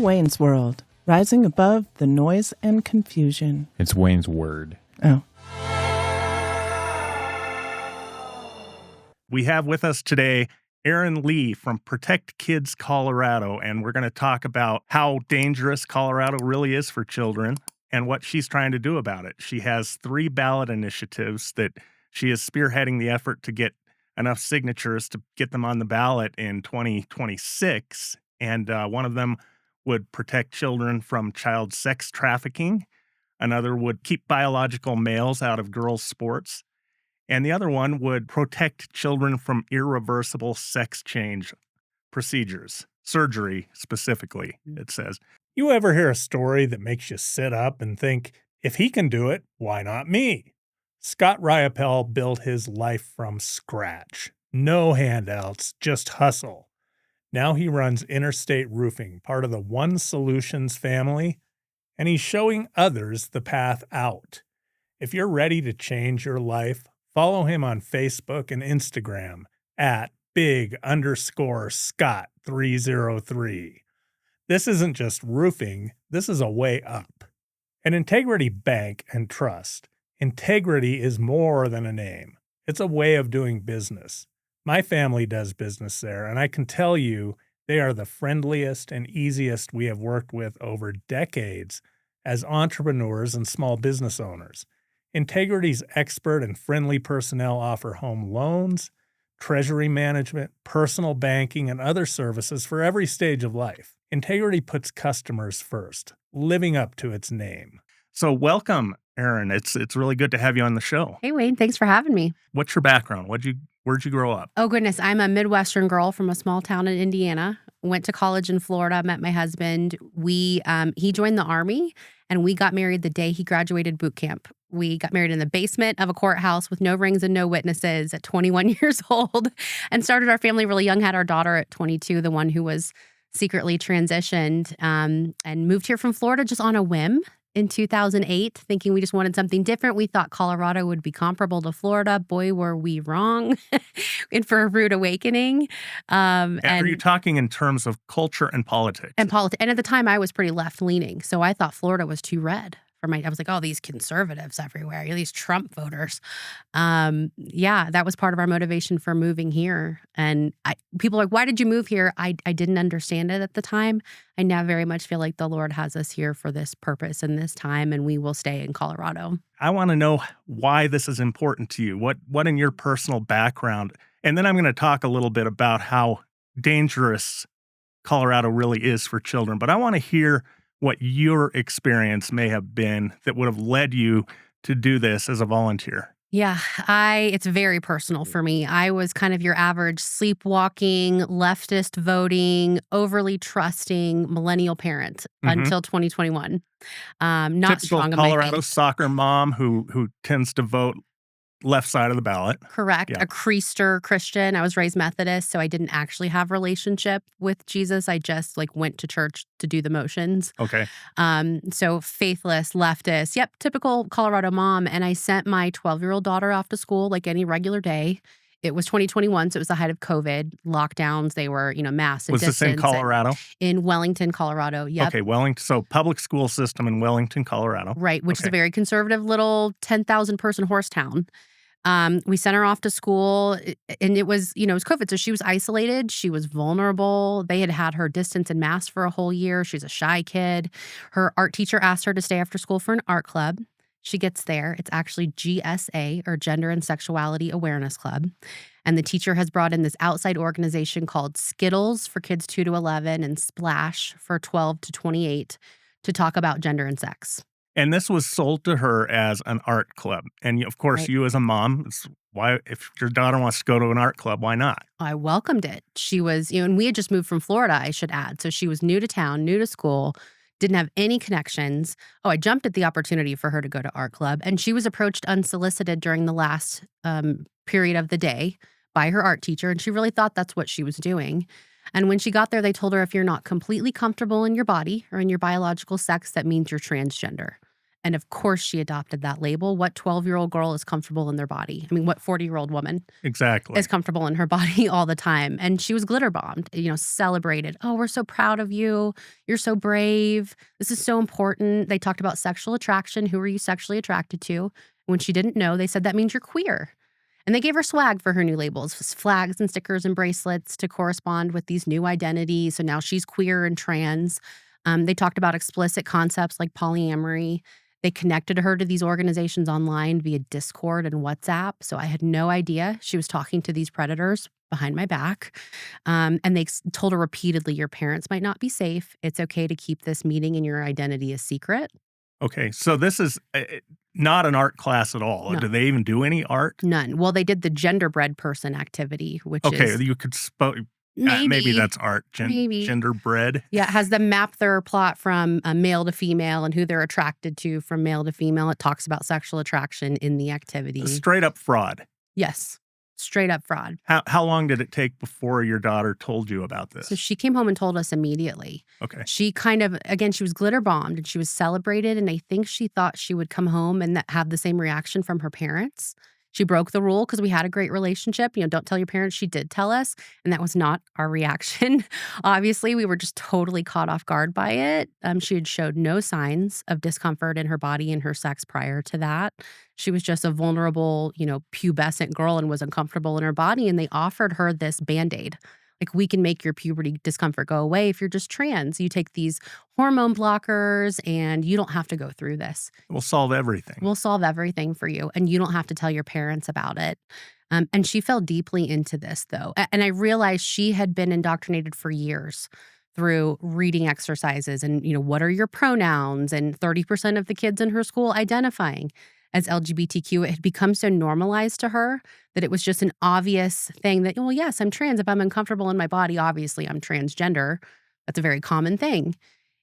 Wayne's World, rising above the noise and confusion. It's Wayne's Word. Oh. We have with us today Erin Lee from Protect Kids Colorado, and we're going to talk about how dangerous Colorado really is for children and what she's trying to do about it. She has 3 ballot initiatives that she is spearheading the effort to get enough signatures to get them on the ballot in 2026, and one of them would protect children from child sex trafficking. Another would keep biological males out of girls' sports. And the other one would protect children from irreversible sex change procedures, surgery specifically, it says. You ever hear a story that makes you sit up and think, if he can do it, why not me? Scott Riopel built his life from scratch. No handouts, just hustle. Now he runs Interstate Roofing, part of the One Solutions family, and he's showing others the path out. If you're ready to change your life, follow him on Facebook and Instagram at big_Scott303. This isn't just roofing, this is a way up. At Integrity Bank and Trust, integrity is more than a name. It's a way of doing business. My family does business there, and I can tell you they are the friendliest and easiest we have worked with over decades as entrepreneurs and small business owners. Integrity's expert and friendly personnel offer home loans, treasury management, personal banking, and other services for every stage of life. Integrity puts customers first, living up to its name. So welcome, Erin. It's really good to have you on the show. Hey, Wayne. Thanks for having me. What's your background? Where'd you grow up? Oh, goodness. I'm a Midwestern girl from a small town in Indiana. Went to college in Florida, met my husband. He joined the Army, and we got married the day he graduated boot camp. We got married in the basement of a courthouse with no rings and no witnesses at 21 years old, and started our family really young, had our daughter at 22, the one who was secretly transitioned, and moved here from Florida just on a whim in 2008, thinking we just wanted something different. We thought Colorado would be comparable to Florida. Boy, were we wrong. In for a rude awakening. And are you talking in terms of culture and politics? And at the time, I was pretty left-leaning, so I thought Florida was too red. I was like, oh, these conservatives everywhere, these Trump voters. That was part of our motivation for moving here. And people are like, why did you move here? I didn't understand it at the time. I now very much feel like the Lord has us here for this purpose and this time, and we will stay in Colorado. I want to know why this is important to you. What in your personal background? And then I'm going to talk a little bit about how dangerous Colorado really is for children. But I want to hear what your experience may have been that would have led you to do this as a volunteer. Yeah, it's very personal for me. I was kind of your average sleepwalking, leftist voting, overly trusting millennial parent until 2021. Not typical strong on Colorado my faith. soccer mom who tends to vote left side of the ballot. Correct. Yeah. A Creaster Christian. I was raised Methodist, so I didn't actually have relationship with Jesus. I just went to church to do the motions. Okay. So faithless, leftist. Yep, typical Colorado mom. And I sent my 12-year-old daughter off to school like any regular day. It was 2021, so it was the height of COVID. Lockdowns, they were, mass and Was distance. this in Colorado? In Wellington, Colorado. Yep. Okay, Wellington. So public school system in Wellington, Colorado. Right, which is a very conservative little 10,000 person horse town. We sent her off to school, and it was COVID. So she was isolated. She was vulnerable. They had her distance and mask for a whole year. She's a shy kid. Her art teacher asked her to stay after school for an art club. She gets there. It's actually GSA, or Gender and Sexuality Awareness Club. And the teacher has brought in this outside organization called Skittles for kids 2 to 11 and Splash for 12 to 28 to talk about gender and sex. And this was sold to her as an art club. And of course, Right. You as a mom, if your daughter wants to go to an art club, why not? I welcomed it. She was, and we had just moved from Florida, I should add. So she was new to town, new to school, didn't have any connections. Oh, I jumped at the opportunity for her to go to art club. And she was approached unsolicited during the last period of the day by her art teacher. And she really thought that's what she was doing. And when she got there, they told her if you're not completely comfortable in your body or in your biological sex, that means you're transgender. And of course, she adopted that label. What 12-year-old girl is comfortable in their body? I mean, what 40-year-old woman Exactly. is comfortable in her body all the time? And she was glitter bombed, celebrated. Oh, we're so proud of you. You're so brave. This is so important. They talked about sexual attraction. Who are you sexually attracted to? When she didn't know, they said that means you're queer. And they gave her swag for her new labels, flags and stickers and bracelets to correspond with these new identities. So now she's queer and trans. They talked about explicit concepts like polyamory. They connected her to these organizations online via Discord and WhatsApp. So I had no idea she was talking to these predators behind my back. And they told her repeatedly, your parents might not be safe. It's okay to keep this meeting and your identity a secret. Okay, so this is not an art class at all. No. Do they even do any art? None. Well, they did the genderbread person activity, which Okay, is you could maybe, maybe that's art. maybe. Genderbread. Yeah, it has them map their plot from male to female and who they're attracted to from male to female. It talks about sexual attraction in the activity. Straight up fraud. Yes, straight up fraud. How long did it take before your daughter told you about this? So she came home and told us immediately. Okay. She kind of, again, she was glitter bombed and she was celebrated. And I think she thought she would come home and have the same reaction from her parents. She broke the rule because we had a great relationship. Don't tell your parents. She did tell us. And that was not our reaction. Obviously, we were just totally caught off guard by it. She had showed no signs of discomfort in her body and her sex prior to that. She was just a vulnerable, pubescent girl and was uncomfortable in her body. And they offered her this Band-Aid. Like, we can make your puberty discomfort go away if you're just trans. You take these hormone blockers and you don't have to go through this. We'll solve everything. We'll solve everything for you. And you don't have to tell your parents about it. And she fell deeply into this, though. And I realized she had been indoctrinated for years through reading exercises and, what are your pronouns? And 30% of the kids in her school identifying as LGBTQ. It had become so normalized to her that it was just an obvious thing that, well, yes, I'm trans. If I'm uncomfortable in my body, obviously I'm transgender. That's a very common thing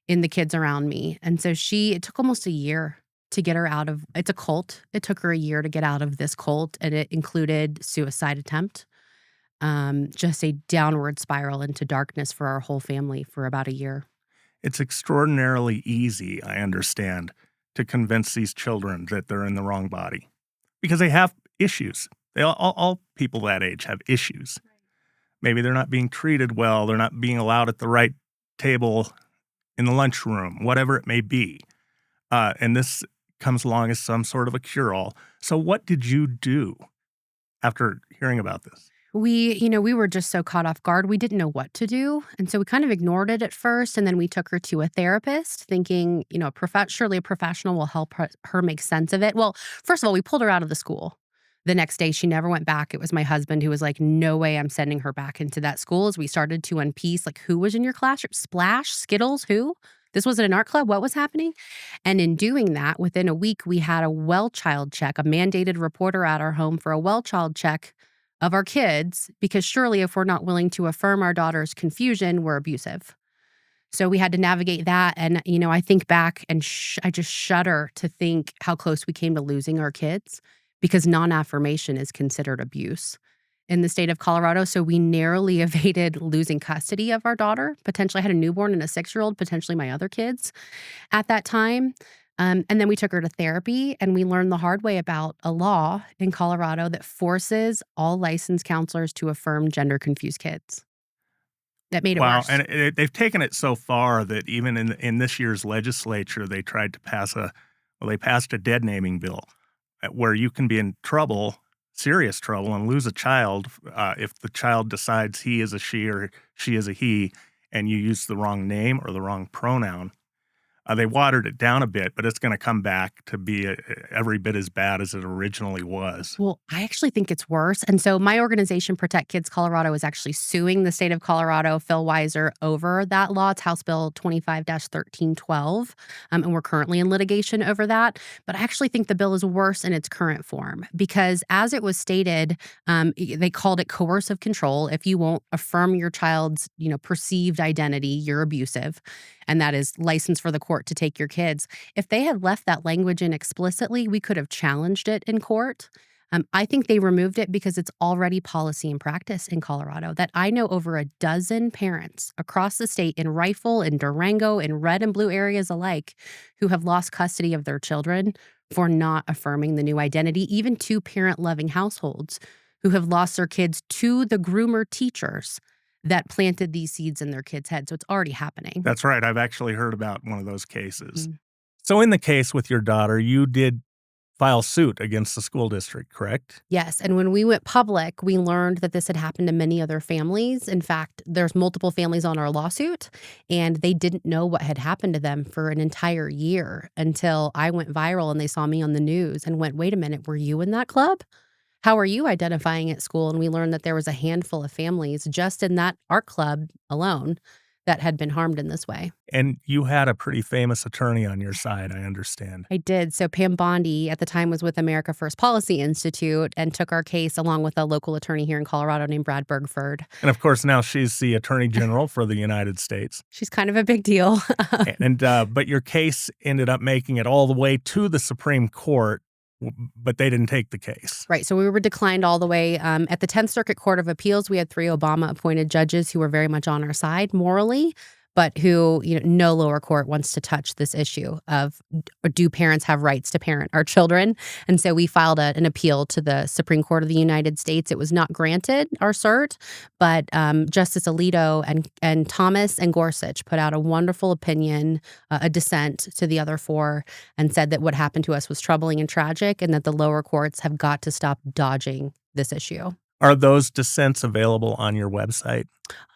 in the kids around me. And so it took almost a year to get her out of, it's a cult. It took her a year to get out of this cult, and it included suicide attempt, just a downward spiral into darkness for our whole family for about a year. It's extraordinarily easy, I understand, to convince these children that they're in the wrong body because they have issues. All people that age have issues. Maybe they're not being treated well. They're not being allowed at the right table in the lunchroom, whatever it may be. And this comes along as some sort of a cure-all. So what did you do after hearing about this? We were just so caught off guard. We didn't know what to do. And so we kind of ignored it at first. And then we took her to a therapist thinking, surely a professional will help her make sense of it. Well, first of all, we pulled her out of the school. The next day, she never went back. It was my husband who was like, no way I'm sending her back into that school. As we started to unpiece, like, who was in your classroom? Splash? Skittles? Who? This wasn't an art club? What was happening? And in doing that, within a week, we had a well child check, a mandated reporter at our home for a well child check of our kids, because surely if we're not willing to affirm our daughter's confusion, we're abusive. So we had to navigate that. And, I think back and I just shudder to think how close we came to losing our kids, because non-affirmation is considered abuse in the state of Colorado. So we narrowly evaded losing custody of our daughter. Potentially I had a newborn and a 6-year-old, potentially my other kids at that time. And then we took her to therapy, and we learned the hard way about a law in Colorado that forces all licensed counselors to affirm gender-confused kids. That made it worse. Wow, and they've taken it so far that even in this year's legislature, they tried to pass they passed a dead naming bill where you can be in trouble, serious trouble, and lose a child if the child decides he is a she or she is a he, and you use the wrong name or the wrong pronoun. They watered it down a bit, but it's going to come back to be every bit as bad as it originally was. Well, I actually think it's worse. And so my organization, Protect Kids Colorado, is actually suing the state of Colorado, Phil Weiser, over that law. It's House Bill 25-1312. And we're currently in litigation over that. But I actually think the bill is worse in its current form because, as it was stated, they called it coercive control. If you won't affirm your child's, perceived identity, you're abusive. And that is license for the court to take your kids. If they had left that language in explicitly, we could have challenged it in court. I think they removed it because it's already policy and practice in Colorado that I know over a dozen parents across the state in Rifle, in Durango, in red and blue areas alike who have lost custody of their children for not affirming the new identity, even two parent-loving households who have lost their kids to the groomer teachers that planted these seeds in their kids' heads. So it's already happening. That's right. I've actually heard about one of those cases. Mm. So in the case with your daughter, you did file suit against the school district, correct? Yes, and when we went public, we learned that this had happened to many other families. In fact, there's multiple families on our lawsuit, and they didn't know what had happened to them for an entire year until I went viral and they saw me on the news and went, "Wait a minute, were you in that club? How are you identifying at school?" And we learned that there was a handful of families just in that art club alone that had been harmed in this way. And you had a pretty famous attorney on your side, I understand. I did. So Pam Bondi at the time was with America First Policy Institute and took our case along with a local attorney here in Colorado named Brad Bergford. And of course, now she's the Attorney General for the United States. She's kind of a big deal. But your case ended up making it all the way to the Supreme Court, but they didn't take the case. Right. So we were declined all the way. At the 10th Circuit Court of Appeals, we had 3 Obama-appointed judges who were very much on our side morally, but who, no lower court wants to touch this issue of do parents have rights to parent our children? And so we filed an appeal to the Supreme Court of the United States. It was not granted, our cert, but Justice Alito and Thomas and Gorsuch put out a wonderful opinion, a dissent to the other 4, and said that what happened to us was troubling and tragic and that the lower courts have got to stop dodging this issue. Are those dissents available on your website?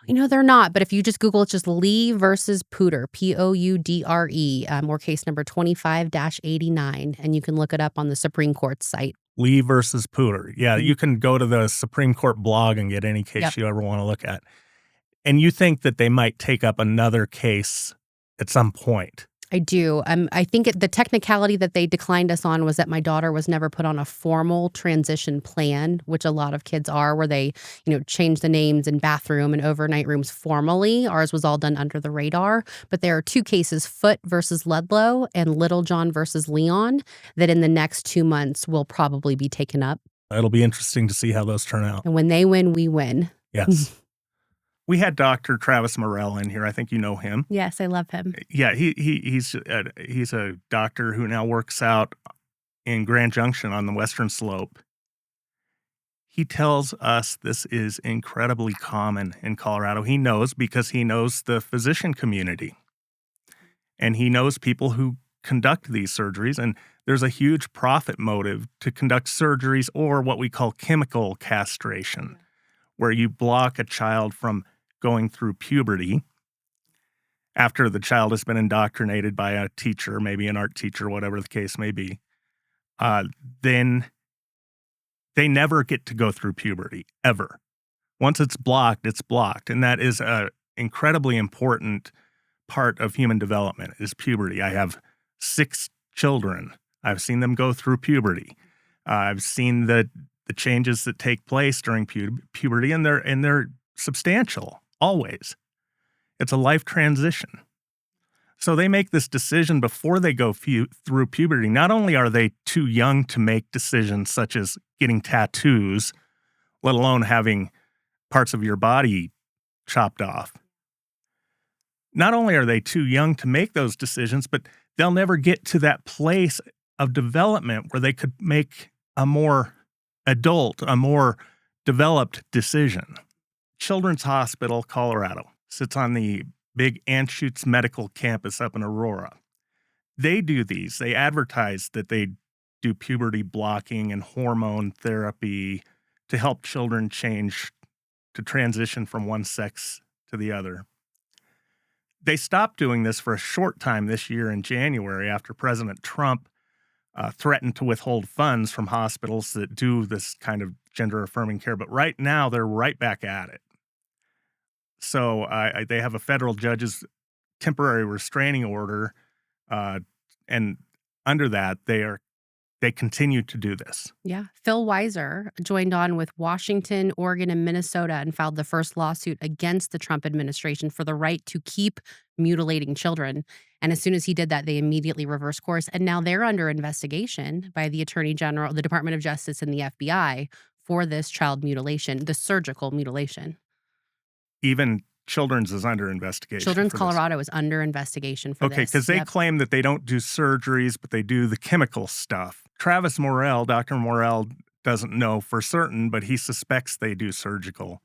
They're not, but if you just Google, it's just Lee versus Poudre, Poudre, or case number 25-89, and you can look it up on the Supreme Court site. Lee versus Poudre. Yeah, you can go to the Supreme Court blog and get any case you ever want to look at. And you think that they might take up another case at some point? I do. I think the technicality that they declined us on was that my daughter was never put on a formal transition plan, which a lot of kids are, where they, change the names and bathroom and overnight rooms formally. Ours was all done under the radar. But there are 2 cases, Foote versus Ludlow and Littlejohn versus Leon, that in the next 2 months will probably be taken up. It'll be interesting to see how those turn out. And when they win, we win. Yes. We had Dr. Travis Morell in here. I think you know him. Yes, I love him. Yeah, he's a doctor who now works out in Grand Junction on the Western Slope. He tells us this is incredibly common in Colorado. He knows because he knows the physician community. And he knows people who conduct these surgeries. And there's a huge profit motive to conduct surgeries or what we call chemical castration, where you block a child from going through puberty after the child has been indoctrinated by a teacher, maybe an art teacher, whatever the case may be. Then they never get to go through puberty, ever. Once it's blocked, it's blocked. And that is an incredibly important part of human development is puberty. I have 6 children. I've seen them go through puberty. I've seen the changes that take place during puberty, and they're substantial, always. It's a life transition. So they make this decision before they go through puberty. Not only are they too young to make decisions such as getting tattoos, let alone having parts of your body chopped off. Not only are they too young to make those decisions, but they'll never get to that place of development where they could make a more adult, a more developed decision. Children's Hospital, Colorado, sits on the big Anschutz Medical Campus up in Aurora. They do these. They advertise that they do puberty blocking and hormone therapy to help children change, to transition from one sex to the other. They stopped doing this for a short time this year in January after President Trump threatened to withhold funds from hospitals that do this kind of gender-affirming care. But right now, they're right back at it. So they have a federal judge's temporary restraining order, and under that, they are they continue to do this. Yeah. Phil Weiser joined on with Washington, Oregon, and Minnesota and filed the first lawsuit against the Trump administration for the right to keep mutilating children. And as soon as he did that, they immediately reversed course. And now they're under investigation by the Attorney General, the Department of Justice, and the FBI for this child mutilation, the surgical mutilation. Even Children's is under investigation. Children's for this. Colorado is under investigation for this. Okay, because they claim that they don't do surgeries, but they do the chemical stuff. Travis Morell, Dr. Morell, doesn't know for certain, but he suspects they do surgical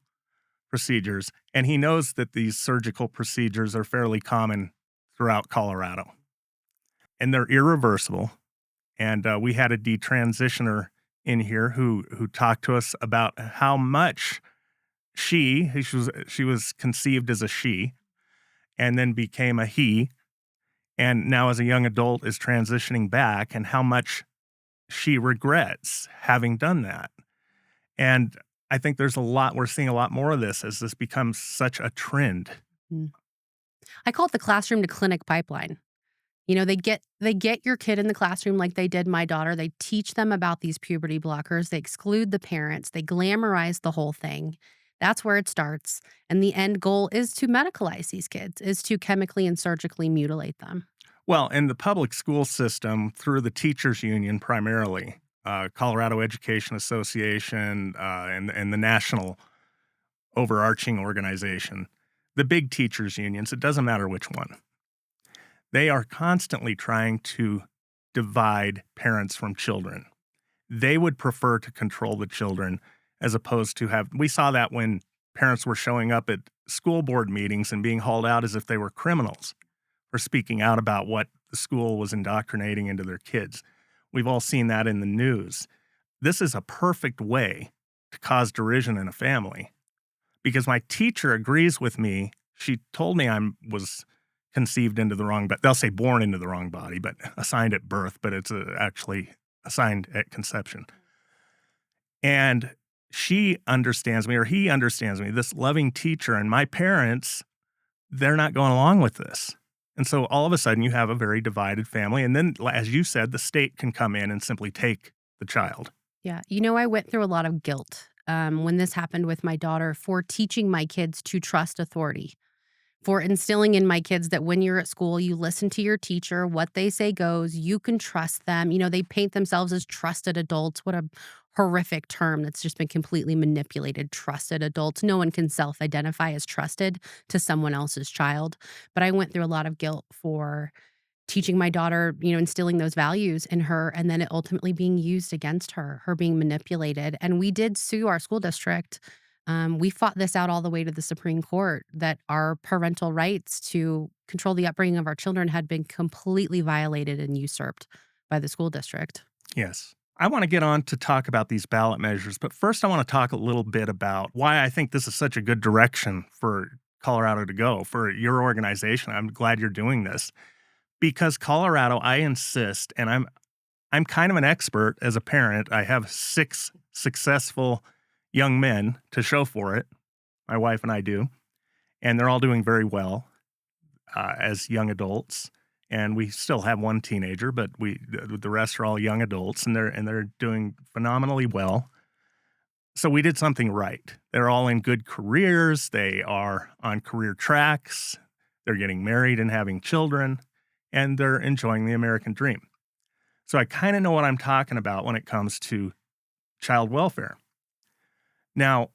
procedures. And he knows that these surgical procedures are fairly common throughout Colorado. And they're irreversible. And we had a detransitioner in here who talked to us about how much she was conceived as a she and then became a he, and now as a young adult is transitioning back, and how much she regrets having done that. And I think we're seeing a lot more of this as this becomes such a trend. I call it the classroom to clinic pipeline. You know, they get your kid in the classroom like they did my daughter. They teach them about these puberty blockers. They exclude the parents. They glamorize the whole thing. That's where it starts. And the end goal is to medicalize these kids, is to chemically and surgically mutilate them. Well, in the public school system, through the teachers union primarily, Colorado Education Association, and the national overarching organization, the big teachers unions, it doesn't matter which one. They are constantly trying to divide parents from children. They would prefer to control the children as opposed to we saw that when parents were showing up at school board meetings and being hauled out as if they were criminals for speaking out about what the school was indoctrinating into their kids. We've all seen that in the news. This is a perfect way to cause derision in a family because my teacher agrees with me. She told me I was conceived into the wrong, but they'll say born into the wrong body, but assigned at birth, but it's actually assigned at conception. And she understands me, or he understands me, this loving teacher, and my parents, they're not going along with this. And so all of a sudden you have a very divided family. And then, as you said, the state can come in and simply take the child. Yeah. You know, I went through a lot of guilt when this happened with my daughter for teaching my kids to trust authority, for instilling in my kids that when you're at school, you listen to your teacher, what they say goes, you can trust them. You know, they paint themselves as trusted adults. What a horrific term that's just been completely manipulated. Trusted adults. No one can self-identify as trusted to someone else's child. But I went through a lot of guilt for teaching my daughter, you know, instilling those values in her, and then it ultimately being used against her being manipulated. And we did sue our school district. We fought this out all the way to the Supreme Court, that our parental rights to control the upbringing of our children had been completely violated and usurped by the school district. Yes. I want to get on to talk about these ballot measures, but first I want to talk a little bit about why I think this is such a good direction for Colorado to go, for your organization. I'm glad you're doing this because Colorado, I insist, and I'm kind of an expert as a parent. I have 6 successful young men to show for it. My wife and I do, and they're all doing very well as young adults. And we still have one teenager, but the rest are all young adults, and they're doing phenomenally well. So we did something right. They're all in good careers. They are on career tracks. They're getting married and having children, and they're enjoying the American dream. So I kind of know what I'm talking about when it comes to child welfare. Now,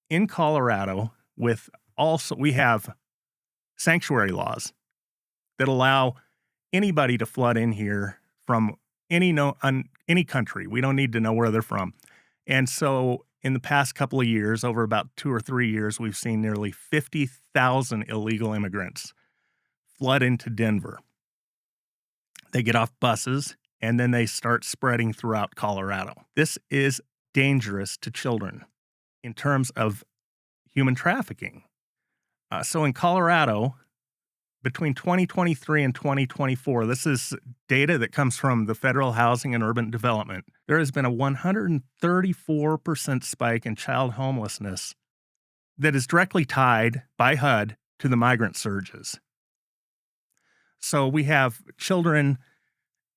in Colorado, we have sanctuary laws that allow anybody to flood in here from any country. We don't need to know where they're from. And so in the past couple of years, over about 2 or 3 years, we've seen nearly 50,000 illegal immigrants flood into Denver. They get off buses, and then they start spreading throughout Colorado. This is dangerous to children in terms of human trafficking. So in Colorado, between 2023 and 2024, this is data that comes from the Federal Housing and Urban Development, there has been a 134% spike in child homelessness that is directly tied by HUD to the migrant surges. So we have children,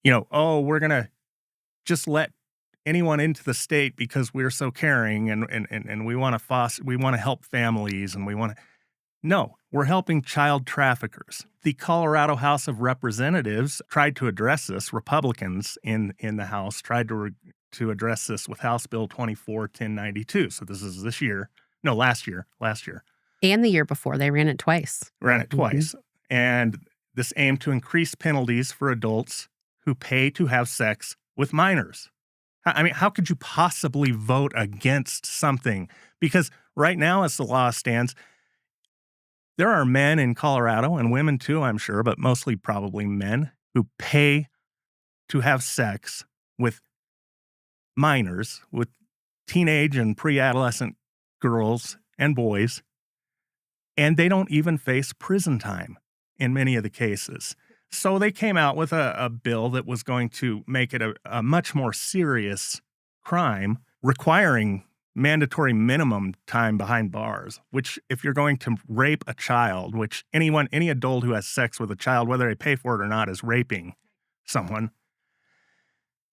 we're going to just let anyone into the state because we're so caring and we want to we want to help families and we want to. No, we're helping child traffickers. The Colorado House of Representatives tried to address this. Republicans in the House tried to address this with House Bill 24-1092. So this is last year. And the year before, they ran it twice. And this aimed to increase penalties for adults who pay to have sex with minors. I mean, how could you possibly vote against something? Because right now, as the law stands, there are men in Colorado, and women too, I'm sure, but mostly probably men, who pay to have sex with minors, with teenage and pre-adolescent girls and boys, and they don't even face prison time in many of the cases. So they came out with a bill that was going to make it a much more serious crime, requiring mandatory minimum time behind bars, which if you're going to rape a child, which any adult who has sex with a child, whether they pay for it or not, is raping someone.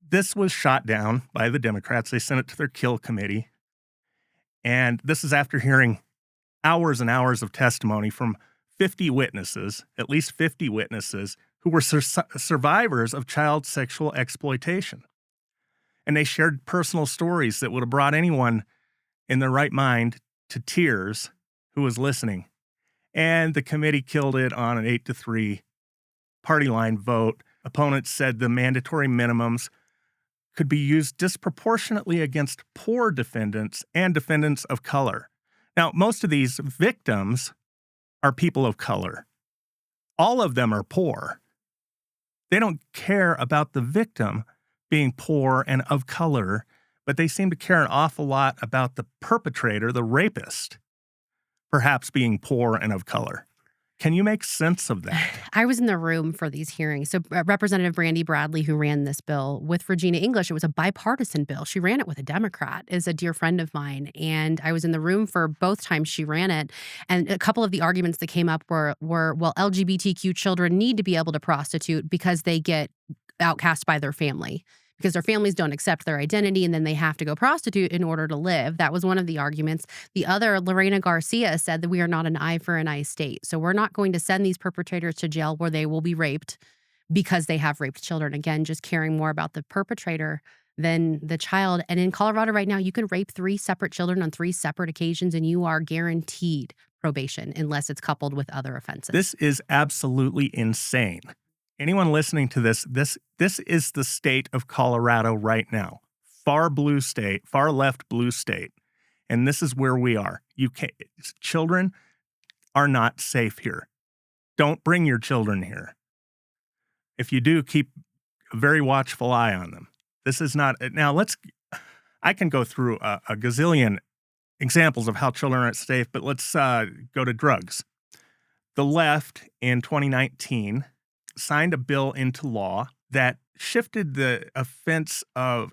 This was shot down by the Democrats. They sent it to their kill committee. And this is after hearing hours and hours of testimony from 50 witnesses, at least 50 witnesses, who were survivors of child sexual exploitation. And they shared personal stories that would have brought anyone in their right mind to tears who was listening. And the committee killed it on an 8-3 party line vote. Opponents said the mandatory minimums could be used disproportionately against poor defendants and defendants of color. Now, most of these victims are people of color. All of them are poor. They don't care about the victim being poor and of color, but they seem to care an awful lot about the perpetrator, the rapist, perhaps being poor and of color. Can you make sense of that? I was in the room for these hearings. So Representative Brandy Bradley, who ran this bill with Regina English, it was a bipartisan bill. She ran it with a Democrat, is a dear friend of mine. And I was in the room for both times she ran it. And a couple of the arguments that came up were well, LGBTQ children need to be able to prostitute because they get outcast by their family, because their families don't accept their identity and then they have to go prostitute in order to live. That was one of the arguments. The other, Lorena Garcia, said that we are not an eye for an eye state. So we're not going to send these perpetrators to jail where they will be raped because they have raped children. Again, just caring more about the perpetrator than the child. And in Colorado right now, you can rape 3 separate children on 3 separate occasions and you are guaranteed probation unless it's coupled with other offenses. This is absolutely insane. Anyone listening to this is the state of Colorado right now. Far blue state, far left blue state. And this is where we are. Children are not safe here. Don't bring your children here. If you do, keep a very watchful eye on them. This is not, now I can go through a gazillion examples of how children aren't safe, but let's go to drugs. The left in 2019 signed a bill into law that shifted the offense of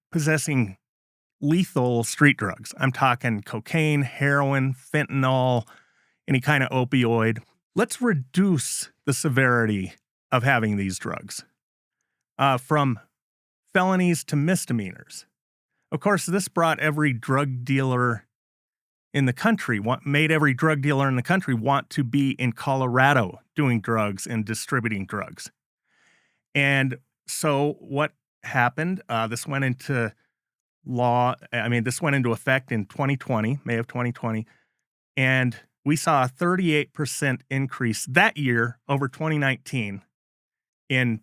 possessing lethal street drugs. I'm talking cocaine, heroin, fentanyl, any kind of opioid. Let's reduce the severity of having these drugs from felonies to misdemeanors. Of course, this brought every drug dealer in the country, made every drug dealer in the country want to be in Colorado doing drugs and distributing drugs. And so what happened, this went into effect in 2020, May of 2020, and we saw a 38% increase that year over 2019 in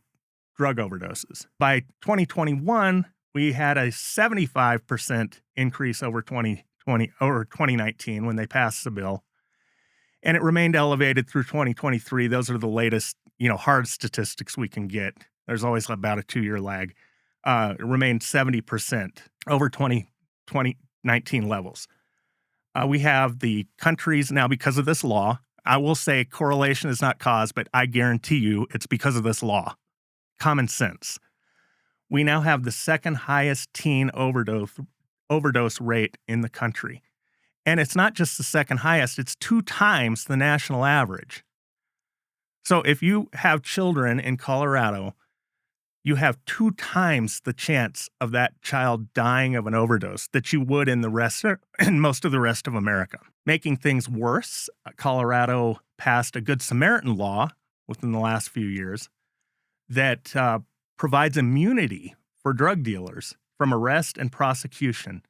drug overdoses. By 2021, we had a 75% increase over 2019 when they passed the bill. And it remained elevated through 2023. Those are the latest, hard statistics we can get. There's always about a 2-year lag. It remained 70% over 2019 levels. We have the countries now, because of this law, I will say correlation is not cause, but I guarantee you it's because of this law. Common sense. We now have the second highest teen overdose rate in the country. And it's not just the second highest, it's 2 times the national average. So if you have children in Colorado, you have 2 times the chance of that child dying of an overdose that you would in most of the rest of America. Making things worse, Colorado passed a Good Samaritan law within the last few years that provides immunity for drug dealers from arrest and prosecution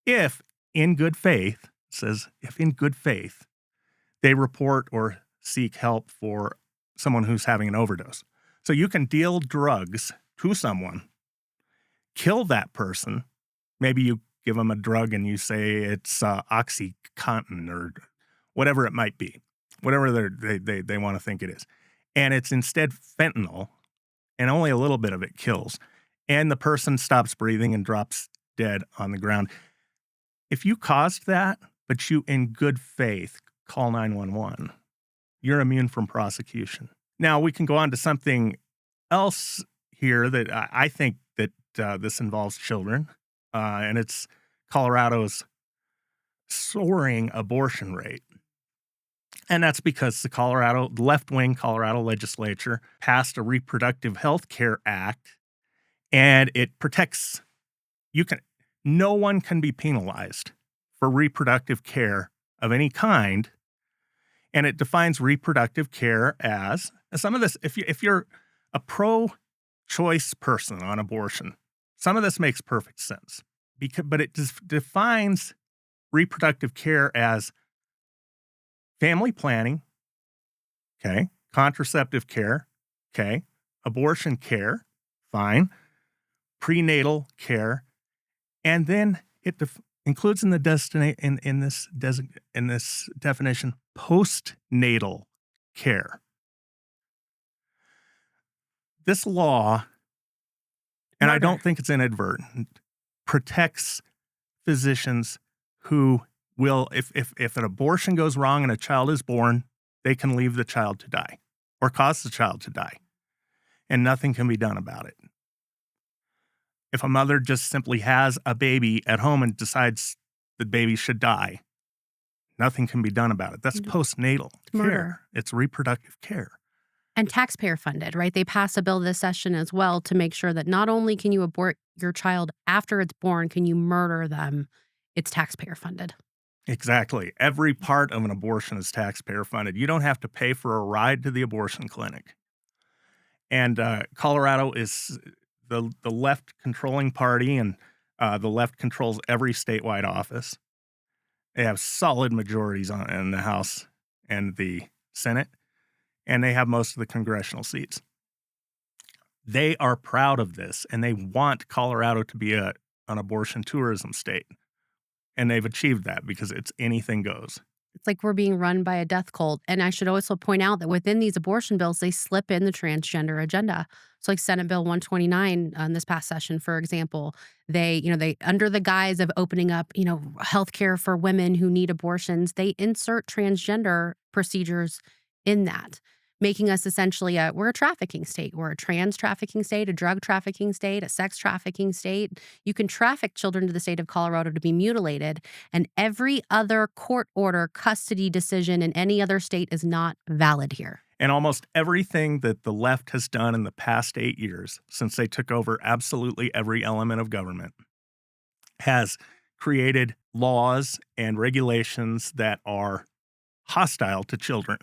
if in good faith, says if in good faith, they report or seek help for someone who's having an overdose. So you can deal drugs to someone, kill that person. Maybe you give them a drug and you say it's OxyContin or whatever it might be, whatever they want to think it is. And it's instead fentanyl, and only a little bit of it kills. And the person stops breathing and drops dead on the ground. If you caused that, but you in good faith call 911, you're immune from prosecution. Now, we can go on to something else here that I think that this involves children, and it's Colorado's soaring abortion rate. And that's because the left-wing Colorado legislature passed a Reproductive Health Care Act, and it protects, no one can be penalized for reproductive care of any kind. And it defines reproductive care as some of this, if you're a pro-choice person on abortion, some of this makes perfect sense. But it defines reproductive care as family planning, okay, contraceptive care, okay, abortion care, fine, prenatal care, and then it includes in the in this definition postnatal care. This law, and I don't think it's inadvertent, protects physicians who will, if an abortion goes wrong and a child is born, they can leave the child to die or cause the child to die, and nothing can be done about it. If a mother just simply has a baby at home and decides the baby should die, nothing can be done about it. That's postnatal care. It's reproductive care. And taxpayer funded, right? They passed a bill this session as well to make sure that not only can you abort your child after it's born, can you murder them? It's taxpayer funded. Exactly. Every part of an abortion is taxpayer funded. You don't have to pay for a ride to the abortion clinic. And Colorado is the left controlling party, and the left controls every statewide office. They have solid majorities in the House and the Senate, and they have most of the congressional seats. They are proud of this, and they want Colorado to be an abortion tourism state. And they've achieved that because it's anything goes. It's like we're being run by a death cult. And I should also point out that within these abortion bills, they slip in the transgender agenda. So like Senate Bill 129 on this past session, for example, they under the guise of opening up, healthcare for women who need abortions, they insert transgender procedures in that, making us essentially we're a trafficking state. We're a trans trafficking state, a drug trafficking state, a sex trafficking state. You can traffic children to the state of Colorado to be mutilated, and every other court order, custody decision in any other state is not valid here. And almost everything that the left has done in the past 8 years, since they took over absolutely every element of government, has created laws and regulations that are hostile to children.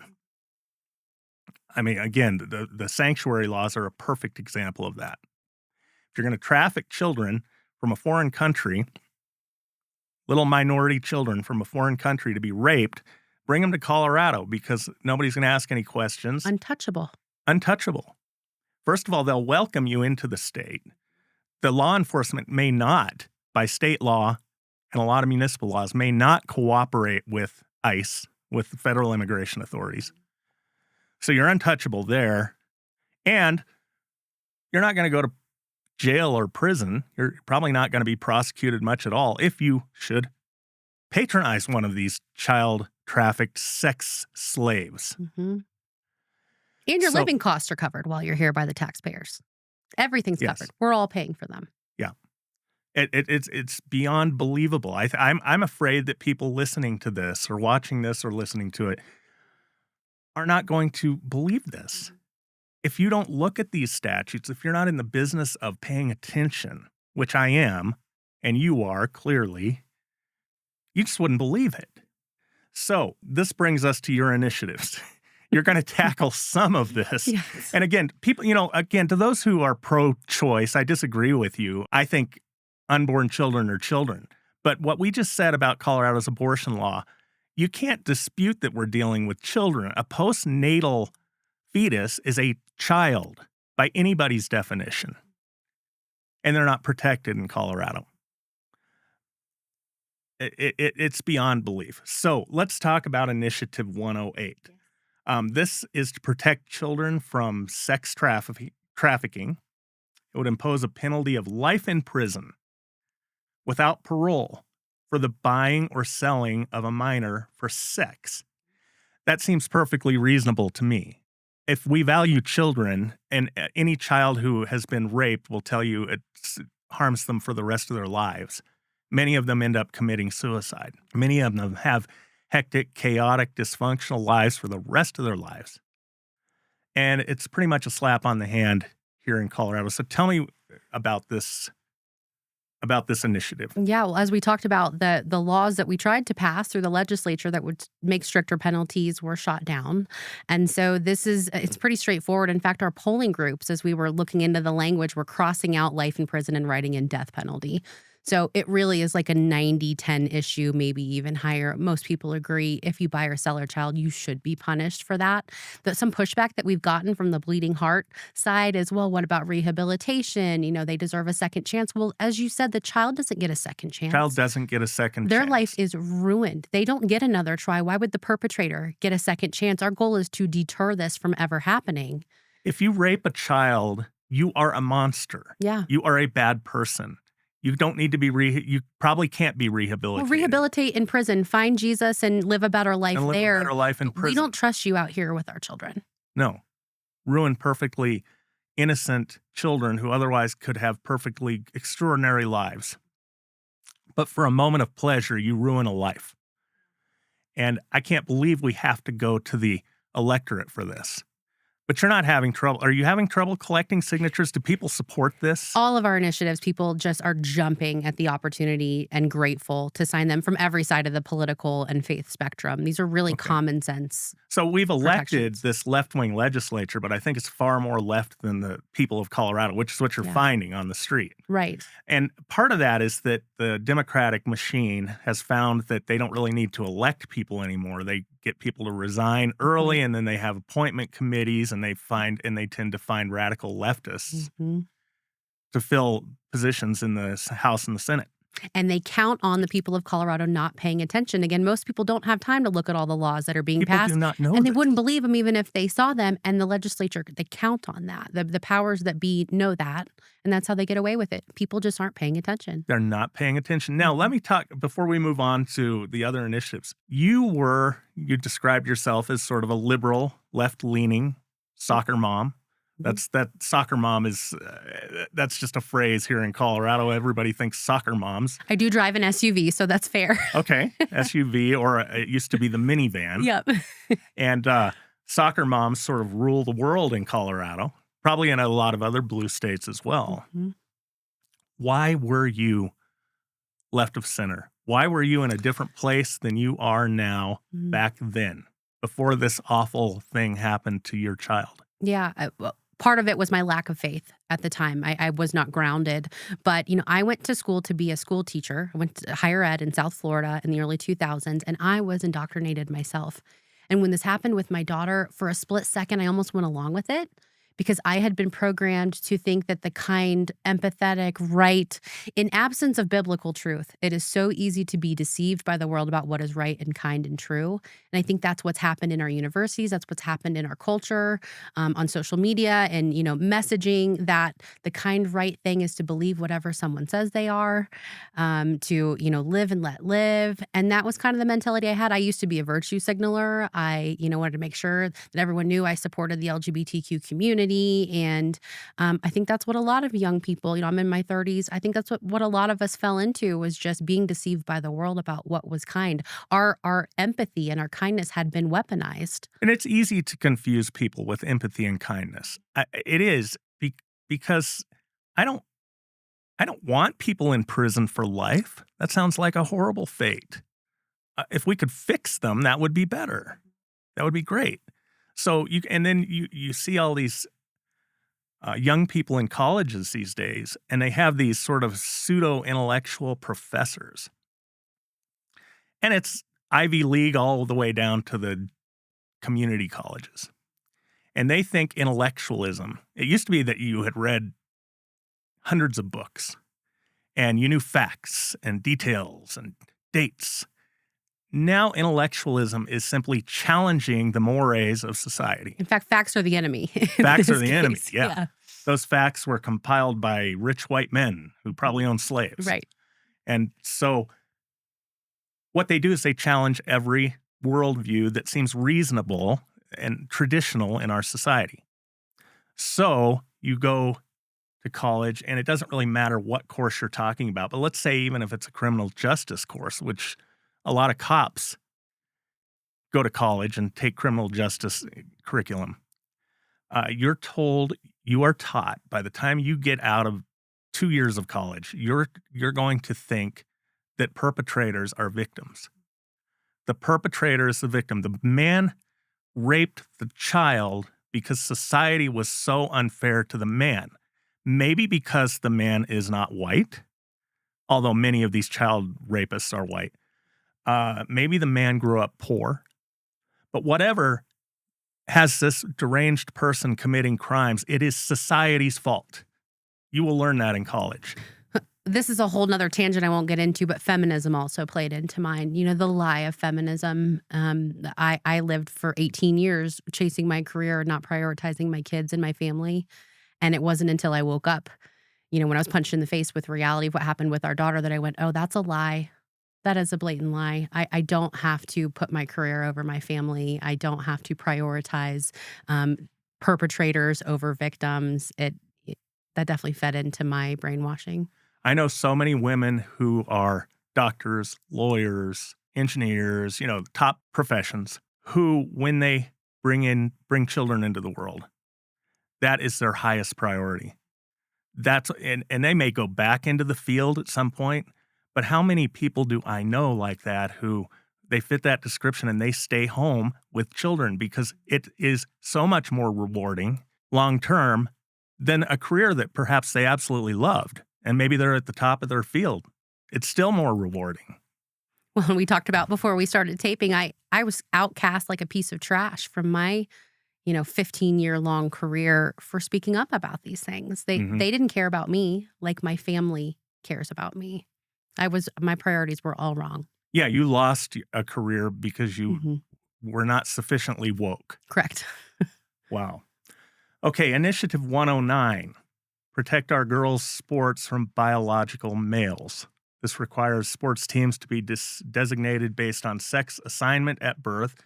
I mean, again, the sanctuary laws are a perfect example of that. If you're going to traffic children from a foreign country, little minority children from a foreign country to be raped, bring them to Colorado because nobody's going to ask any questions. Untouchable. First of all, they'll welcome you into the state. The law enforcement may not, by state law and a lot of municipal laws, may not cooperate with ICE, with the federal immigration authorities. So you're untouchable there, and you're not going to go to jail or prison. You're probably not going to be prosecuted much at all if you should patronize one of these child-trafficked sex slaves. Mm-hmm. And your living costs are covered while you're here by the taxpayers. Everything's covered. We're all paying for them. Yeah. It's beyond believable. I'm afraid that people listening to this or watching this or listening to it are not going to believe this. if you don't look at these statutes, if you're not in the business of paying attention, which I am, and you are clearly, you just wouldn't believe it. So this brings us to your initiatives. You're going to tackle some of this. Yes. And again, people, again, to those who are pro-choice, I disagree with you. I think unborn children are children. But what we just said about Colorado's abortion law, you can't dispute that we're dealing with children. A postnatal fetus is a child by anybody's definition. And they're not protected in Colorado. It's beyond belief. So let's talk about Initiative 108. This is to protect children from sex trafficking. It would impose a penalty of life in prison without parole for the buying or selling of a minor for sex. That seems perfectly reasonable to me. If we value children, and any child who has been raped will tell you it harms them for the rest of their lives. Many of them end up committing suicide. Many of them have hectic, chaotic, dysfunctional lives for the rest of their lives. And it's pretty much a slap on the hand here in Colorado. So tell me about this initiative. Yeah, well, as we talked about, the laws that we tried to pass through the legislature that would make stricter penalties were shot down. And so it's pretty straightforward. In fact, our polling groups, as we were looking into the language, were crossing out life in prison and writing in death penalty. So it really is like a 90-10 issue, maybe even higher. Most people agree if you buy or sell a child, you should be punished for that. But some pushback that we've gotten from the bleeding heart side is, well, what about rehabilitation? They deserve a second chance. Well, as you said, the child doesn't get a second chance. Child doesn't get a second chance. Their life is ruined. They don't get another try. Why would the perpetrator get a second chance? Our goal is to deter this from ever happening. If you rape a child, you are a monster. Yeah. You are a bad person. You don't need to be you probably can't be rehabilitated. Well, rehabilitate in prison. Find Jesus and live a better life there. A better life in prison. We don't trust you out here with our children. No. Ruin perfectly innocent children who otherwise could have perfectly extraordinary lives. But for a moment of pleasure, you ruin a life. And I can't believe we have to go to the electorate for this. But you're not having trouble. Are you having trouble collecting signatures? Do people support this? All of our initiatives, people just are jumping at the opportunity and grateful to sign them from every side of the political and faith spectrum. These are really common sense. So we've elected this left-wing legislature, but I think it's far more left than the people of Colorado, which is what you're finding on the street. Right. And part of that is that the Democratic machine has found that they don't really need to elect people anymore. They get people to resign early, and then they have appointment committees, and they tend to find radical leftists to fill positions in the House and the Senate. And they count on the people of Colorado not paying attention. Again, most people don't have time to look at all the laws that are being passed. People do not know and they wouldn't believe them even if they saw them. And the legislature, they count on that. The powers that be know that. And that's how they get away with it. People just aren't paying attention. They're not paying attention. Now, let me talk, before we move on to the other initiatives. You described yourself as sort of a liberal, left-leaning soccer mom. That soccer mom is, that's just a phrase here in Colorado. Everybody thinks soccer moms. I do drive an SUV, so that's fair. Okay, SUV, or it used to be the minivan. Yep. And soccer moms sort of rule the world in Colorado, probably in a lot of other blue states as well. Why were you left of center? Why were you in a different place than you are now back then, before this awful thing happened to your child? Yeah, part of it was my lack of faith at the time. I was not grounded. But, I went to school to be a school teacher. I went to higher ed in South Florida in the early 2000s, and I was indoctrinated myself. And when this happened with my daughter, for a split second, I almost went along with it, because I had been programmed to think that the kind, empathetic, right, in absence of biblical truth, it is so easy to be deceived by the world about what is right and kind and true. And I think that's what's happened in our universities. That's what's happened in our culture, on social media, and, messaging that the kind, right thing is to believe whatever someone says they are, to, live and let live. And that was kind of the mentality I had. I used to be a virtue signaler. I, wanted to make sure that everyone knew I supported the LGBTQ community. community. And I think that's what a lot of young people, I'm in my 30s. I think that's what a lot of us fell into, was just being deceived by the world about what was kind. Our empathy and our kindness had been weaponized. And it's easy to confuse people with empathy and kindness. It is because I don't want people in prison for life. That sounds like a horrible fate. If we could fix them, that would be better. That would be great. So you see all these young people in colleges these days, and they have these sort of pseudo-intellectual professors. And it's Ivy League all the way down to the community colleges. And they think intellectualism, it used to be that you had read hundreds of books and you knew facts and details and dates. Now intellectualism is simply challenging the mores of society. In fact, facts are the enemy. Facts are the enemy, yeah. Those facts were compiled by rich white men who probably owned slaves. Right. And so what they do is they challenge every worldview that seems reasonable and traditional in our society. So you go to college, and it doesn't really matter what course you're talking about, but let's say even if it's a criminal justice course, which a lot of cops go to college and take criminal justice curriculum. You are taught by the time you get out of 2 years of college, you're going to think that perpetrators are victims. The perpetrator is the victim. The man raped the child because society was so unfair to the man. Maybe because the man is not white, although many of these child rapists are white. Maybe the man grew up poor, but whatever has this deranged person committing crimes, it is society's fault. You will learn that in college. This is a whole nother tangent I won't get into, but feminism also played into mine. The lie of feminism. I lived for 18 years chasing my career, not prioritizing my kids and my family. And it wasn't until I woke up, when I was punched in the face with reality of what happened with our daughter, that I went, oh, that's a lie. That is a blatant lie. I don't have to put my career over my family. I don't have to prioritize perpetrators over victims. That definitely fed into my brainwashing. I know so many women who are doctors, lawyers, engineers, top professions, who, when they bring children into the world, that is their highest priority. And they may go back into the field at some point, but how many people do I know like that who they fit that description and they stay home with children because it is so much more rewarding long-term than a career that perhaps they absolutely loved. And maybe they're at the top of their field. It's still more rewarding. Well, we talked about before we started taping, I was outcast like a piece of trash from my 15-year-long career for speaking up about these things. They didn't care about me like my family cares about me. My priorities were all wrong. Yeah, you lost a career because you were not sufficiently woke. Correct. Wow. Okay, Initiative 109, protect our girls' sports from biological males. This requires sports teams to be designated based on sex assignment at birth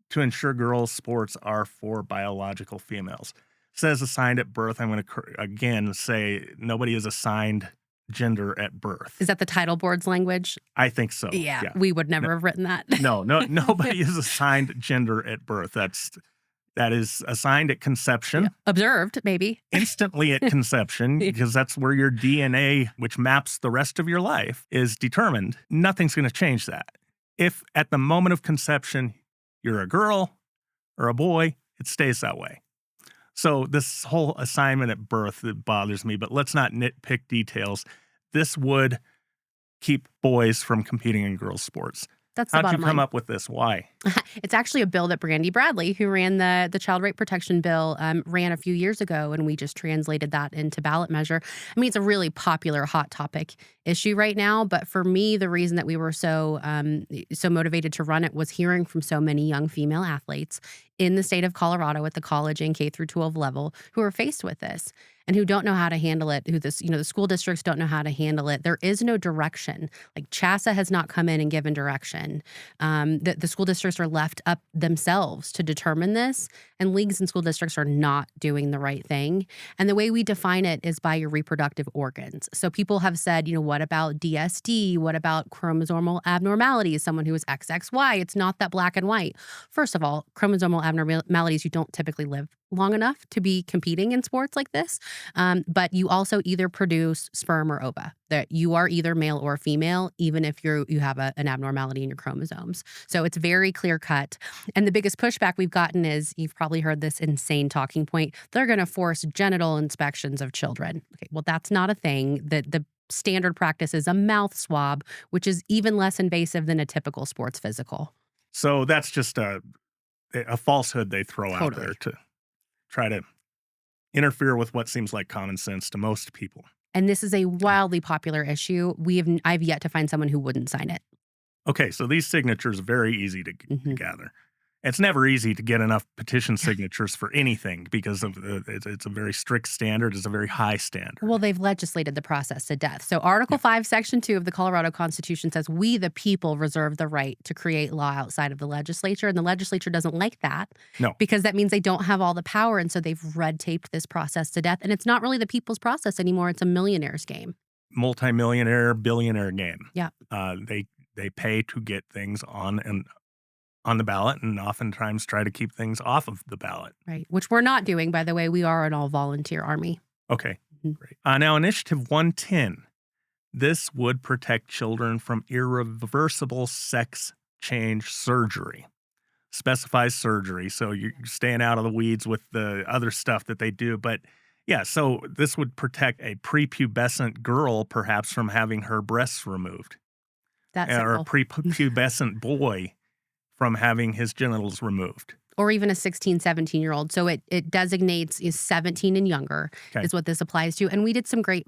to ensure girls' sports are for biological females. It says assigned at birth. I'm going to again say nobody is assigned gender at birth. Is that the title board's language? I think so. Yeah. We would never have written that. No, nobody is assigned gender at birth. That is assigned at conception. Yeah. Observed, maybe. Instantly at conception, because that's where your DNA, which maps the rest of your life, is determined. Nothing's going to change that. If at the moment of conception, you're a girl or a boy, it stays that way. So this whole assignment at birth, it bothers me, but let's not nitpick details. This would keep boys from competing in girls' sports. That's the bottom line. How'd you come up with this? Why? It's actually a bill that Brandy Bradley, who ran the child rape protection bill, ran a few years ago, and we just translated that into ballot measure. I mean, it's a really popular, hot topic issue right now. But for me, the reason that we were so motivated to run it was hearing from so many young female athletes in the state of Colorado at the college and K through 12 level who are faced with this and who don't know how to handle it, the school districts don't know how to handle it. There is no direction. Like CHASA has not come in and given direction. The school districts districts are left up themselves to determine this, and leagues and school districts are not doing the right thing. And the way we define it is by your reproductive organs. So people have said, what about DSD? What about chromosomal abnormalities? Someone who is XXY. It's not that black and white. First of all, chromosomal abnormalities, you don't typically live long enough to be competing in sports like this. But you also either produce sperm or ova, that you are either male or female, even if you have an abnormality in your chromosomes. So it's very clear cut. And the biggest pushback we've gotten is, you've probably heard this insane talking point, they're going to force genital inspections of children. Okay, well, that's not a thing. The standard practice is a mouth swab, which is even less invasive than a typical sports physical. So that's just a falsehood they throw out there to try to interfere with what seems like common sense to most people. And this is a wildly popular issue. I've yet to find someone who wouldn't sign it. Okay, so these signatures are very easy to gather. It's never easy to get enough petition signatures for anything because of it's a very strict standard. It's a very high standard. Well, they've legislated the process to death. So Article 5, Section 2 of the Colorado Constitution says, we, the people, reserve the right to create law outside of the legislature. And the legislature doesn't like that. No. Because that means they don't have all the power. And so they've red taped this process to death. And it's not really the people's process anymore. It's a millionaire's game. Multi-millionaire, billionaire game. Yeah. They pay to get things on the ballot, and oftentimes try to keep things off of the ballot. Right, which we're not doing, by the way. We are an all-volunteer army. Okay, great. Now, Initiative 110, this would protect children from irreversible sex change surgery. Specifies surgery, so you're staying out of the weeds with the other stuff that they do. But yeah, so this would protect a prepubescent girl perhaps from having her breasts removed. That's or a simple. prepubescent boy from having his genitals removed. Or even a 16, 17-year-old. So it designates 17 and younger is what this applies to. And we did some great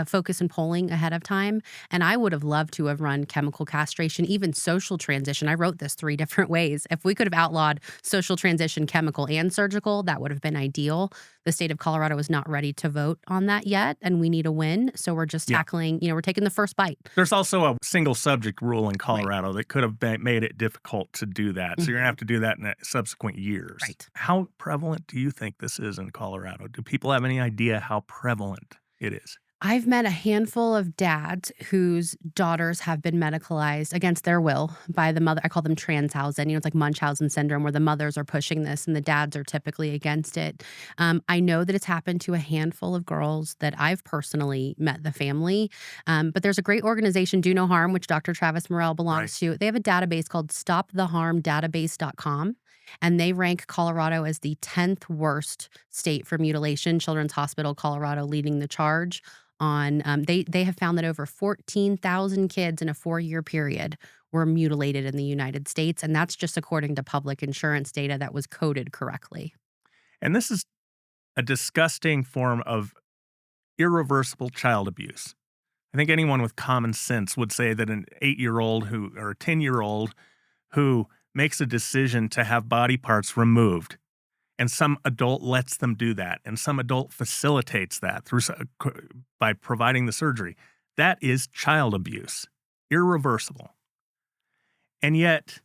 focus and polling ahead of time. And I would have loved to have run chemical castration, even social transition. I wrote this 3 different ways. If we could have outlawed social transition, chemical, and surgical, that would have been ideal. The state of Colorado is not ready to vote on that yet, and we need a win. So we're just tackling, we're taking the first bite. There's also a single subject rule in Colorado that could have made it difficult to do that. So you're going to have to do that in subsequent years. Right. How prevalent do you think this is in Colorado? Do people have any idea how prevalent it is? I've met a handful of dads whose daughters have been medicalized against their will by the mother. I call them Transhausen. It's like Munchausen syndrome, where the mothers are pushing this and the dads are typically against it. I know that it's happened to a handful of girls that I've personally met the family. But there's a great organization, Do No Harm, which Dr. Travis Morell belongs to. They have a database called StopTheHarmDatabase.com. And they rank Colorado as the 10th worst state for mutilation. Children's Hospital Colorado leading the charge on, they have found that over 14,000 kids in a 4-year period were mutilated in the United States. And that's just according to public insurance data that was coded correctly. And this is a disgusting form of irreversible child abuse. I think anyone with common sense would say that an 8-year-old or a 10-year-old who makes a decision to have body parts removed, and some adult lets them do that, and some adult facilitates that by providing the surgery. That is child abuse, irreversible. And yet,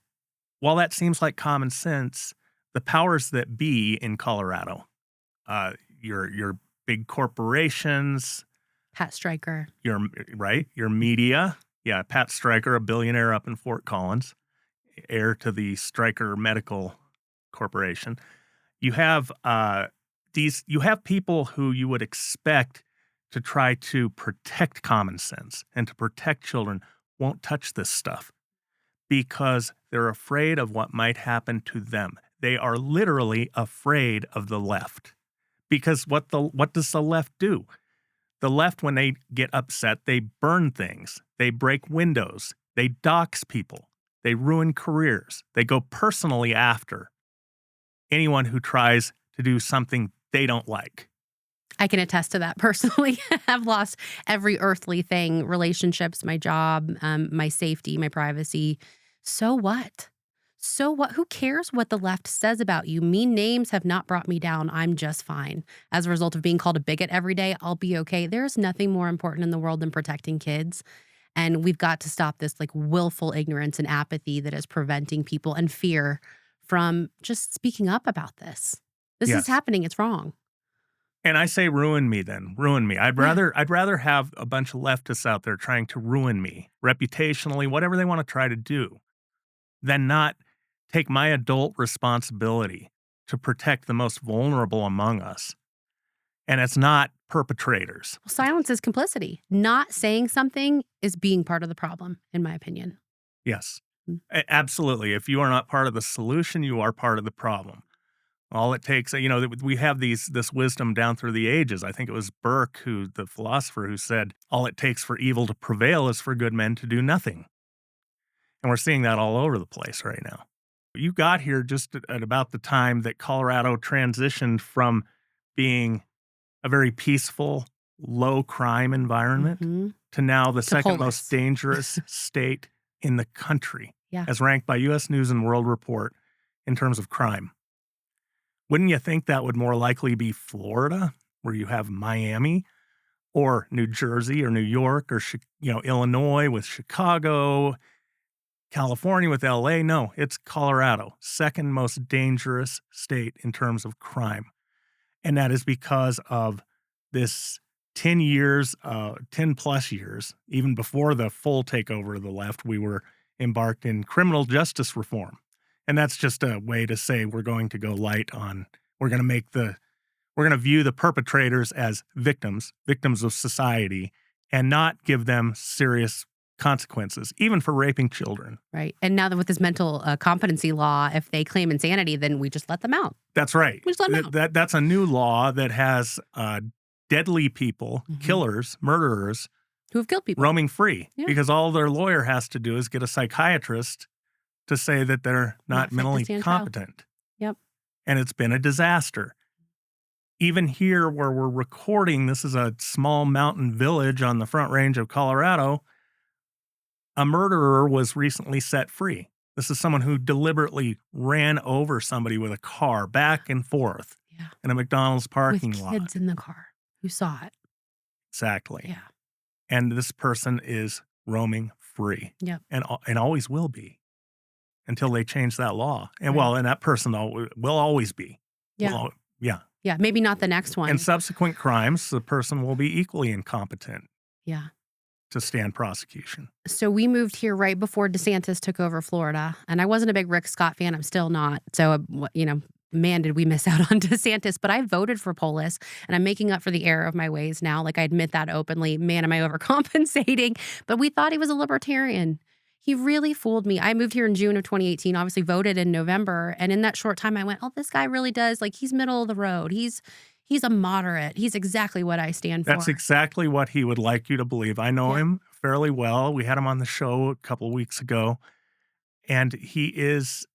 while that seems like common sense, the powers that be in Colorado, your big corporations, Pat Stryker, your media, Pat Stryker, a billionaire up in Fort Collins, heir to the Stryker Medical Corporation. You have people who you would expect to try to protect common sense and to protect children won't touch this stuff because they're afraid of what might happen to them. They are literally afraid of the left. Because what does the left do? The left, when they get upset, they burn things. They break windows. They dox people. They ruin careers. They go personally after anyone who tries to do something they don't like. I can attest to that personally. I've lost every earthly thing, relationships, my job, my safety, my privacy. So what? So what? Who cares what the left says about you? Mean names have not brought me down. I'm just fine. As a result of being called a bigot every day, I'll be okay. There's nothing more important in the world than protecting kids. And we've got to stop this like willful ignorance and apathy that is preventing people and fear from just speaking up about this. This is happening. It's wrong. And I say ruin me then. Ruin me. I'd rather have a bunch of leftists out there trying to ruin me reputationally, whatever they want to try to do, than not take my adult responsibility to protect the most vulnerable among us. And it's not perpetrators. Well, silence is complicity. Not saying something is being part of the problem, in my opinion. Yes, absolutely. If you are not part of the solution, you are part of the problem. All it takes, we have this wisdom down through the ages. I think it was Burke, the philosopher, who said, all it takes for evil to prevail is for good men to do nothing. And we're seeing that all over the place right now. You got here just at about the time that Colorado transitioned from being a very peaceful, low crime environment to now the second most dangerous state in the country, as ranked by U.S. News and World Report in terms of crime. Wouldn't you think that would more likely be Florida, where you have Miami, or New Jersey or New York, or Illinois with Chicago, California with LA? No, it's Colorado, second most dangerous state in terms of crime. And that is because of this 10 plus years, even before the full takeover of the left, we were embarked in criminal justice reform. And that's just a way to say we're going to go light on, we're going to view the perpetrators as victims of society, and not give them serious consequences, even for raping children. Right. And now that with this mental competency law, if they claim insanity, then we just let them out. That's right. We just let them out. That's a new law that has deadly people, killers, murderers, who have killed people, roaming free, because all their lawyer has to do is get a psychiatrist to say that they're not mentally competent. Yep. And it's been a disaster. Even here where we're recording, this is a small mountain village on the Front Range of Colorado, a murderer was recently set free. This is someone who deliberately ran over somebody with a car back and forth in a McDonald's parking lot. With kids in the car who saw it. Exactly. Yeah. And this person is roaming free. Yep. And always will be until they change that law. And and that person will always be. Yeah. Yeah. Maybe not the next one. In subsequent crimes, the person will be equally incompetent. Yeah. To stand prosecution. So we moved here right before DeSantis took over Florida. And I wasn't a big Rick Scott fan. I'm still not. So, man, did we miss out on DeSantis. But I voted for Polis, and I'm making up for the error of my ways now. Like, I admit that openly. Man, am I overcompensating. But we thought he was a libertarian. He really fooled me. I moved here in June of 2018, obviously voted in November. And in that short time, I went, oh, this guy really does. Like, he's middle of the road. He's a moderate. He's exactly what I stand for. That's exactly what he would like you to believe. I know him fairly well. We had him on the show a couple of weeks ago. And he is,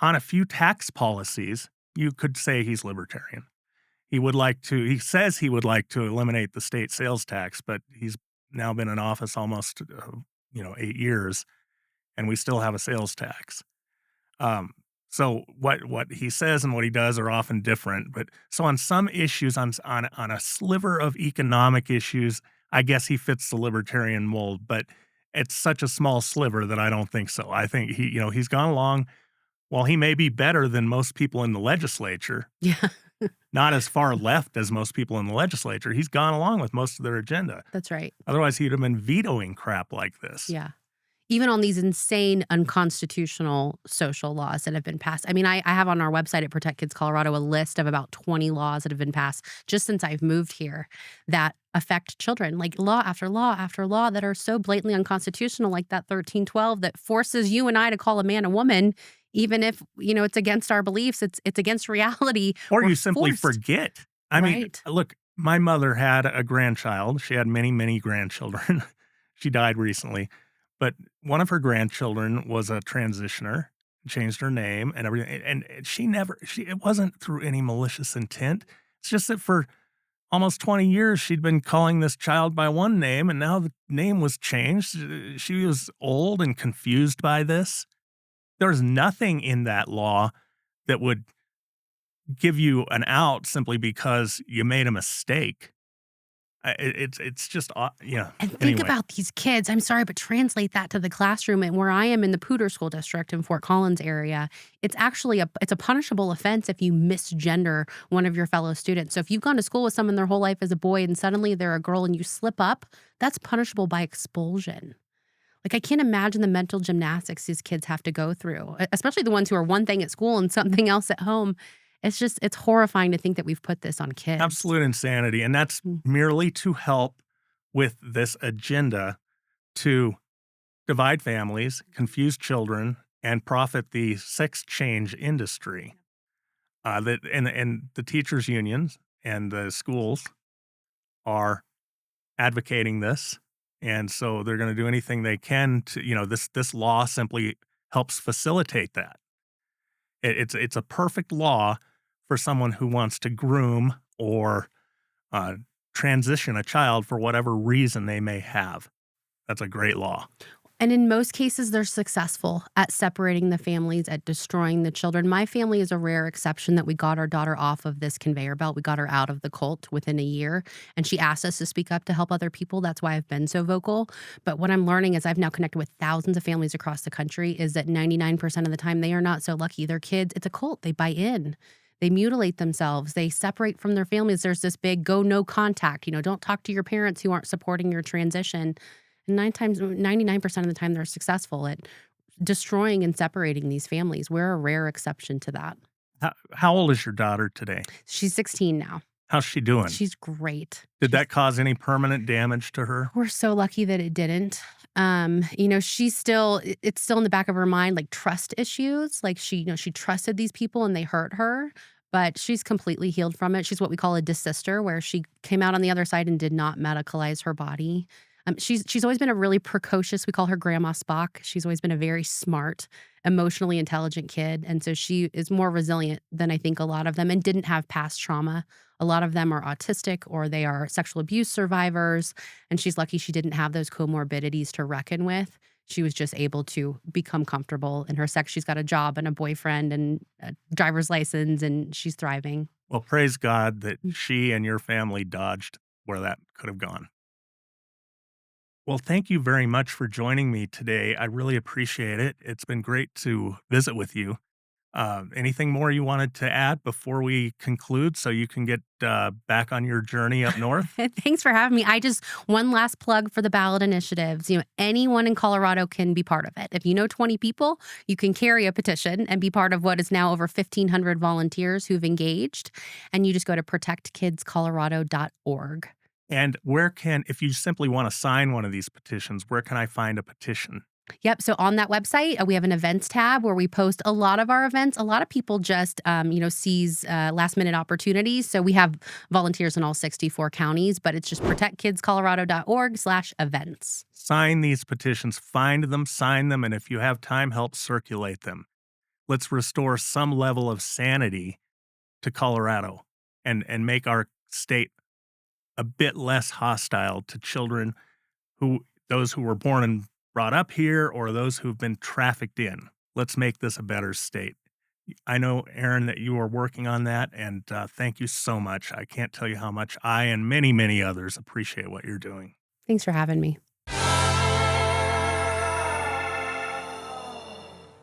on a few tax policies, you could say he's libertarian. He says he would like to eliminate the state sales tax, but he's now been in office almost, 8 years, and we still have a sales tax. So what he says and what he does are often different. But so on some issues, on a sliver of economic issues, I guess he fits the libertarian mold. But it's such a small sliver that I don't think so. I think he's gone along. While he may be better than most people in the legislature, not as far left as most people in the legislature, he's gone along with most of their agenda. That's right. Otherwise, he'd have been vetoing crap like this. Yeah. Even on these insane, unconstitutional social laws that have been passed. I mean, I have on our website at Protect Kids Colorado a list of about 20 laws that have been passed just since I've moved here that affect children, like law after law after law that are so blatantly unconstitutional, like that 1312 that forces you and I to call a man a woman, even if, it's against our beliefs, it's against reality. Or you simply forget. I mean, look, my mother had a grandchild. She had many, many grandchildren. She died recently. But one of her grandchildren was a transitioner, changed her name and everything. And it wasn't through any malicious intent. It's just that for almost 20 years, she'd been calling this child by one name, and now the name was changed. She was old and confused by this. There's nothing in that law that would give you an out simply because you made a mistake. It's just yeah. And think Anyway, about these kids. I'm sorry, but translate that to the classroom. And where I am in the Poudre School District in Fort Collins area, it's actually it's a punishable offense if you misgender one of your fellow students. So if you've gone to school with someone their whole life as a boy and suddenly they're a girl and you slip up, that's punishable by expulsion. Like, I can't imagine the mental gymnastics these kids have to go through, especially the ones who are one thing at school and something else at home. It's horrifying to think that we've put this on kids. absolute insanity. And that's merely to help with this agenda to divide families, confuse children, and profit the sex change industry. And the teachers' unions and the schools are advocating this. And so they're going to do anything they can to, this law simply helps facilitate that. It's a perfect law for someone who wants to groom or transition a child for whatever reason they may have. That's a great law. And in most cases, they're successful at separating the families, at destroying the children. My family is a rare exception that we got our daughter off of this conveyor belt. We got her out of the cult within a year, and she asked us to speak up to help other people. That's why I've been so vocal. But what I'm learning is I've now connected with thousands of families across the country is that 99% of the time they are not so lucky. Their kids, it's a cult. They buy in. They mutilate themselves. They separate from their families. There's this big go no contact. Don't talk to your parents who aren't supporting your transition. And 99% of the time, they're successful at destroying and separating these families. We're a rare exception to that. How old is your daughter today? She's 16 now. How's she doing? She's great. Did that cause any permanent damage to her? We're so lucky that it didn't. It's still in the back of her mind, like trust issues. Like she trusted these people and they hurt her, but she's completely healed from it. She's what we call a desister, where she came out on the other side and did not medicalize her body. She's always been a really precocious, we call her Grandma Spock. She's always been a very smart, emotionally intelligent kid. And so she is more resilient than I think a lot of them, and didn't have past trauma. A lot of them are autistic or they are sexual abuse survivors. And she's lucky she didn't have those comorbidities to reckon with. She was just able to become comfortable in her sex. She's got a job and a boyfriend and a driver's license, and she's thriving. Well, praise God that she and your family dodged where that could have gone. Well, thank you very much for joining me today. I really appreciate it. It's been great to visit with you. Anything more you wanted to add before we conclude so you can get back on your journey up north? Thanks for having me. One last plug for the ballot initiatives. Anyone in Colorado can be part of it. If you know 20 people, you can carry a petition and be part of what is now over 1,500 volunteers who've engaged. And you just go to protectkidscolorado.org. And if you simply want to sign one of these petitions, where can I find a petition? Yep. So on that website, we have an events tab where we post a lot of our events. A lot of people just, seize last minute opportunities. So we have volunteers in all 64 counties, but it's just protectkidscolorado.org/events. Sign these petitions, find them, sign them, and if you have time, help circulate them. Let's restore some level of sanity to Colorado and make our state a bit less hostile to children, those who were born and brought up here or those who've been trafficked in. Let's make this a better state. I know, Erin, that you are working on that, and thank you so much. I can't tell you how much I and many, many others appreciate what you're doing. Thanks for having me.